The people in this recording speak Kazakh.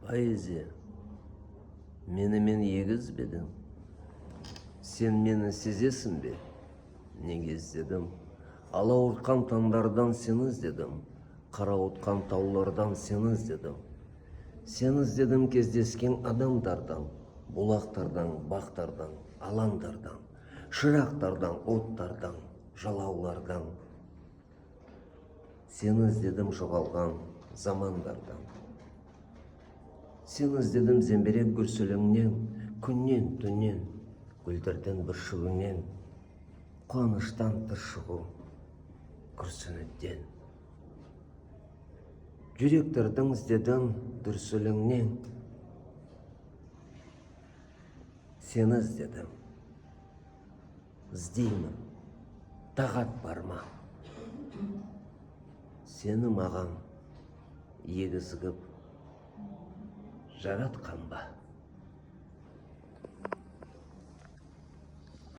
Поэзия, мен егізбедің. Сен мені сезесің бе? Неге іздедім? Алауытқан таңдардан сені іздедім. Қарауытқан таулардан сені іздедім. Сені іздедім кездескен адамдардан, бұлақтардан, бақтардан, алаңдардан, шырақтардан, оттардан, жалаулардан. Сені іздедім жоғалған замандардан. Сені іздедім зеңбірек гүрсіліңнен, күннен, түннен, гүлдерден бүршігіңнен, қуаныштан түршігу, күрсінуден. Жүректердің іздедім дүрсіліңнен, сені іздедім. Іздеймін, тағат бар ма? Сені маған егіз ғып жаратқан ба?